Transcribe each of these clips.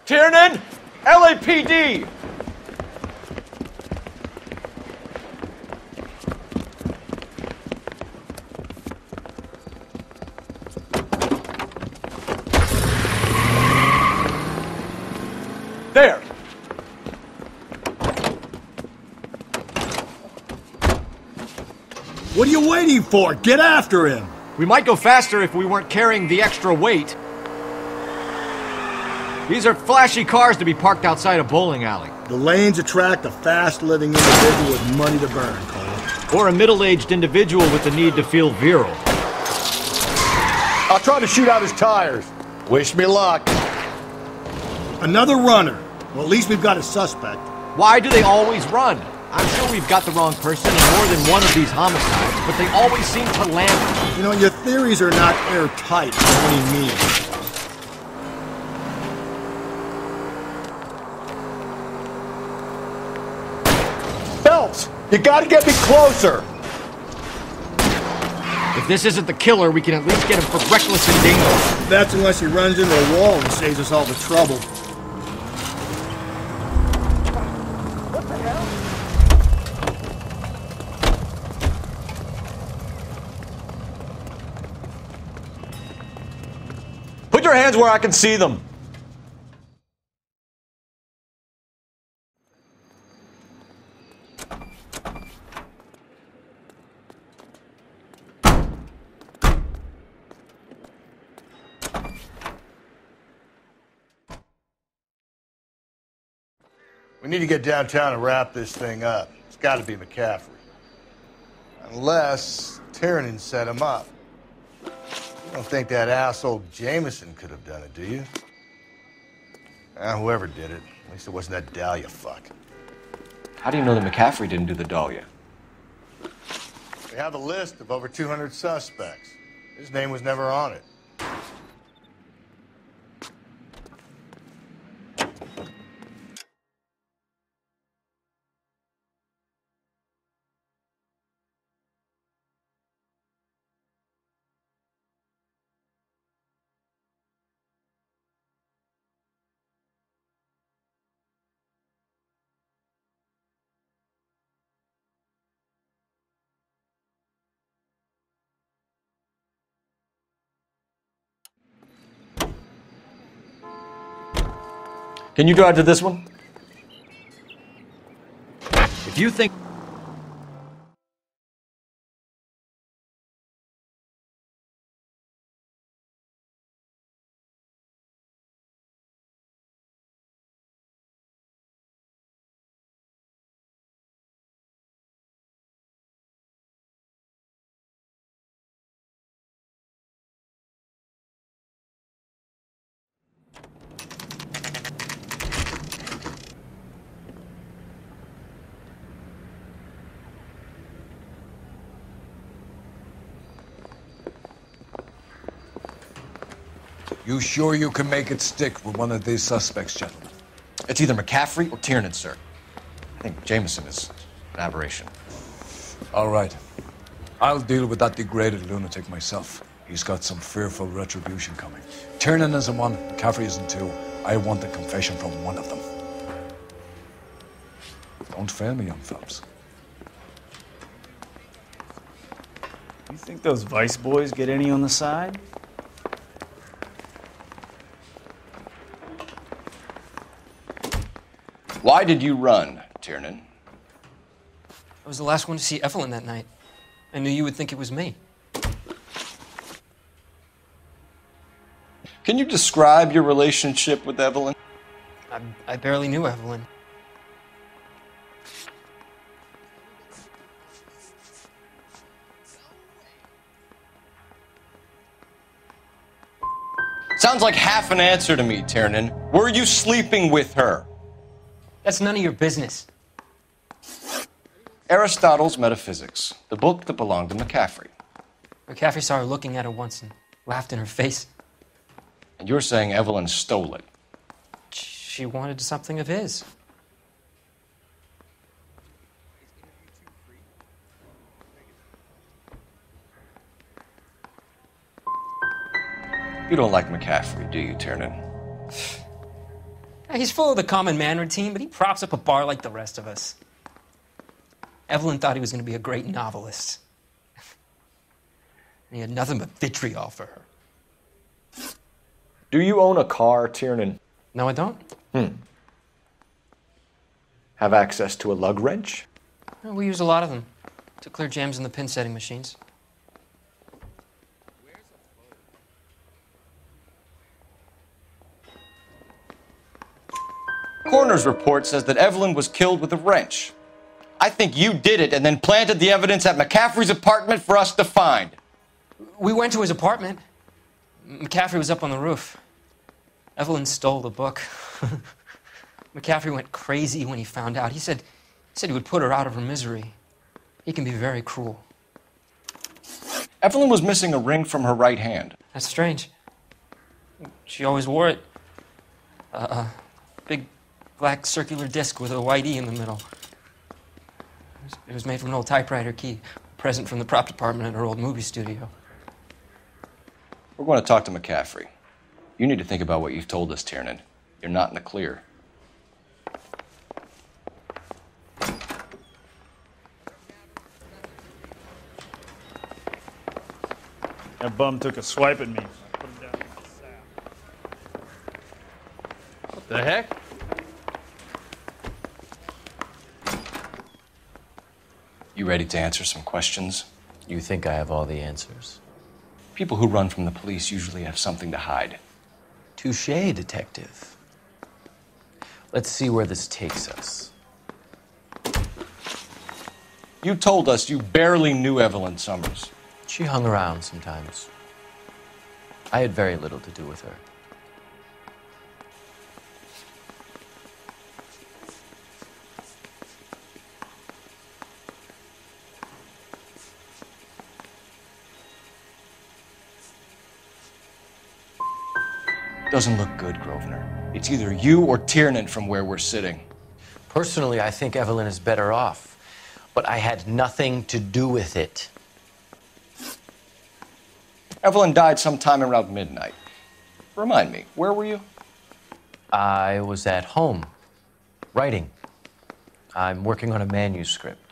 Tiernan! LAPD! There! What are you waiting for? Get after him! We might go faster if we weren't carrying the extra weight. These are flashy cars to be parked outside a bowling alley. The lanes attract a fast-living individual with money to burn, Cole. Or a middle-aged individual with the need to feel virile. I'll try to shoot out his tires. Wish me luck. Another runner. Well, at least we've got a suspect. Why do they always run? I'm sure we've got the wrong person in more than one of these homicides, but they always seem to land. You know, your theories are not airtight by any means. Phelps, you gotta get me closer. If this isn't the killer, we can at least get him for reckless endangerment. That's unless he runs into a wall and saves us all the trouble. Put your hands where I can see them. We need to get downtown and wrap this thing up. It's got to be McCaffrey. Unless Tiernan set him up. You don't think that asshole Jameson could have done it, do you? Whoever did it. At least it wasn't that Dahlia fuck. How do you know that McCaffrey didn't do the Dahlia? We have a list of over 200 suspects. His name was never on it. Can you drive to this one? If you think... You sure you can make it stick with one of these suspects, gentlemen? It's either McCaffrey or Tiernan, sir. I think Jameson is an aberration. All right. I'll deal with that degraded lunatic myself. He's got some fearful retribution coming. Tiernan isn't one, McCaffrey isn't two. I want a confession from one of them. Don't fail me, young Phelps. You think those Vice boys get any on the side? Why did you run, Tiernan? I was the last one to see Evelyn that night. I knew you would think it was me. Can you describe your relationship with Evelyn? I barely knew Evelyn. Sounds like half an answer to me, Tiernan. Were you sleeping with her? That's none of your business. Aristotle's Metaphysics, the book that belonged to McCaffrey. McCaffrey saw her looking at her once and laughed in her face. And you're saying Evelyn stole it? She wanted something of his. You don't like McCaffrey, do you, Tiernan? He's full of the common man routine, but he props up a bar like the rest of us. Evelyn thought he was going to be a great novelist. And he had nothing but vitriol for her. Do you own a car, Tiernan? No, I don't. Have access to a lug wrench? Well, we use a lot of them to clear jams in the pin setting machines. Coroner's report says that Evelyn was killed with a wrench. I think you did it and then planted the evidence at McCaffrey's apartment for us to find. We went to his apartment. McCaffrey was up on the roof. Evelyn stole the book. McCaffrey went crazy when he found out. He said he would put her out of her misery. He can be very cruel. Evelyn was missing a ring from her right hand. That's strange. She always wore it. Big black circular disc with a white E in the middle. It was made from an old typewriter key, a present from the prop department at her old movie studio. We're going to talk to McCaffrey. You need to think about what you've told us, Tiernan. You're not in the clear. That bum took a swipe at me. I put him down in the sack. What the heck? You ready to answer some questions? You think I have all the answers? People who run from the police usually have something to hide. Touché, detective. Let's see where this takes us. You told us you barely knew Evelyn Summers. She hung around sometimes. I had very little to do with her. Doesn't look good, Grosvenor. It's either you or Tiernan from where we're sitting. Personally, I think Evelyn is better off, but I had nothing to do with it. Evelyn died sometime around midnight. Remind me, where were you? I was at home, writing. I'm working on a manuscript.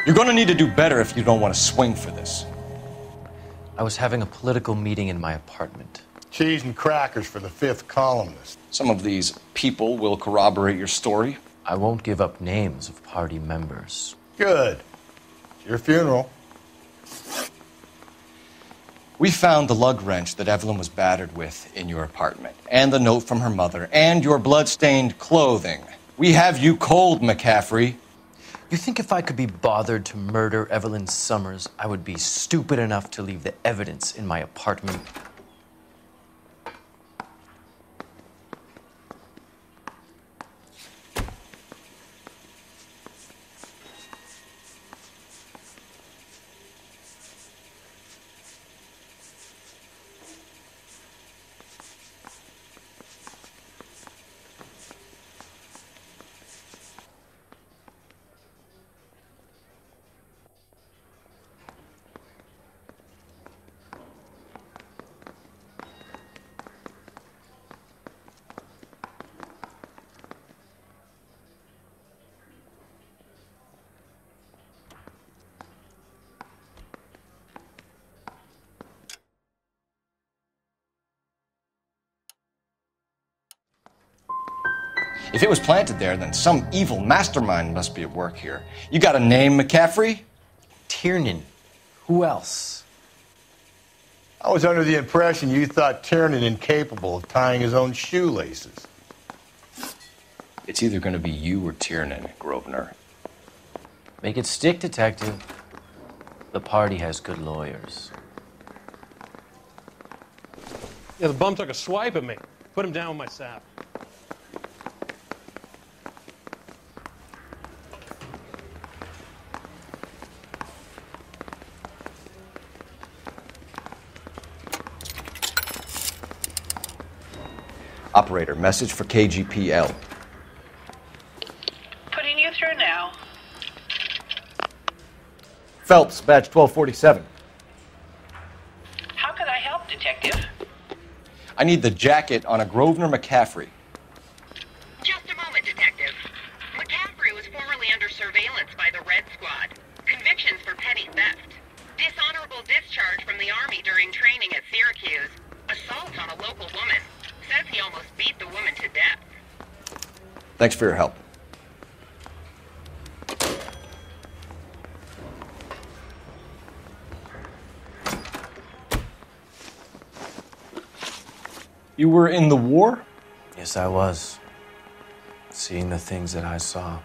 You're going to need to do better if you don't want to swing for this. I was having a political meeting in my apartment. Cheese and crackers for the fifth columnist. Some of these people will corroborate your story. I won't give up names of party members. Good. It's your funeral. We found the lug wrench that Evelyn was battered with in your apartment, and the note from her mother, and your blood-stained clothing. We have you cold, McCaffrey. You think if I could be bothered to murder Evelyn Summers, I would be stupid enough to leave the evidence in my apartment? If it was planted there, then some evil mastermind must be at work here. You got a name, McCaffrey? Tiernan. Who else? I was under the impression you thought Tiernan incapable of tying his own shoelaces. It's either going to be you or Tiernan, Grosvenor. Make it stick, detective. The party has good lawyers. Yeah, the bum took a swipe at me. Put him down with my sap. Operator, message for KGPL. Putting you through now. Phelps, badge 1247. How could I help, Detective? I need the jacket on a Grosvenor McCaffrey. Just a moment, Detective. McCaffrey was formerly under surveillance by the Red Squad. Convictions for petty theft. Dishonorable discharge from the Army during training at Syracuse. Assault on a local woman. Says he almost beat the woman to death. Thanks for your help. You were in the war? Yes, I was. Seeing the things that I saw,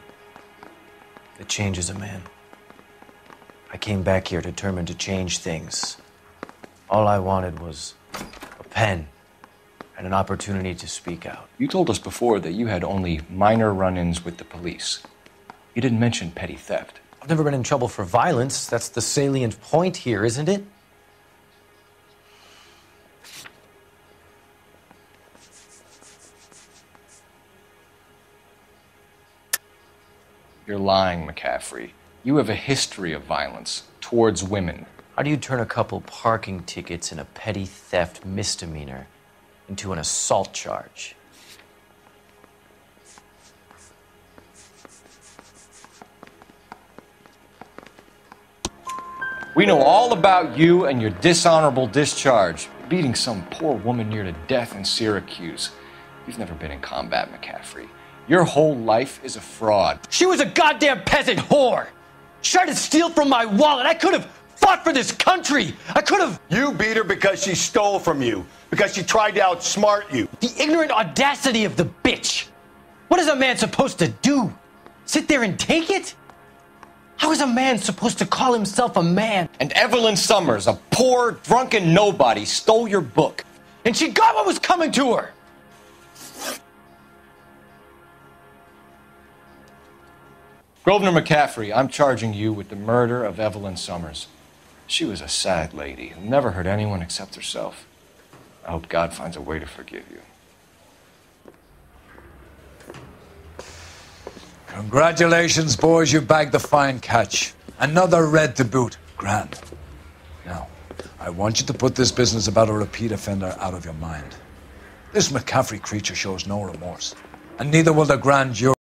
it changes a man. I came back here determined to change things. All I wanted was a pen and an opportunity to speak out. You told us before that you had only minor run-ins with the police. You didn't mention petty theft. I've never been in trouble for violence. That's the salient point here, isn't it? You're lying, McCaffrey. You have a history of violence towards women. How do you turn a couple parking tickets and a petty theft misdemeanor into an assault charge? We know all about you and your dishonorable discharge, beating some poor woman near to death in Syracuse. You've never been in combat, McCaffrey. Your whole life is a fraud. She was a goddamn peasant whore! She tried to steal from my wallet. I could have fought for this country. I could have... You beat her because she stole from you. Because she tried to outsmart you. The ignorant audacity of the bitch. What is a man supposed to do? Sit there and take it? How is a man supposed to call himself a man? And Evelyn Summers, a poor, drunken nobody, stole your book. And she got what was coming to her. Grosvenor McCaffrey, I'm charging you with the murder of Evelyn Summers. She was a sad lady who never hurt anyone except herself. I hope God finds a way to forgive you. Congratulations, boys. You bagged the fine catch. Another red to boot. Grand. Now, I want you to put this business about a repeat offender out of your mind. This McCaffrey creature shows no remorse, and neither will the grand jury.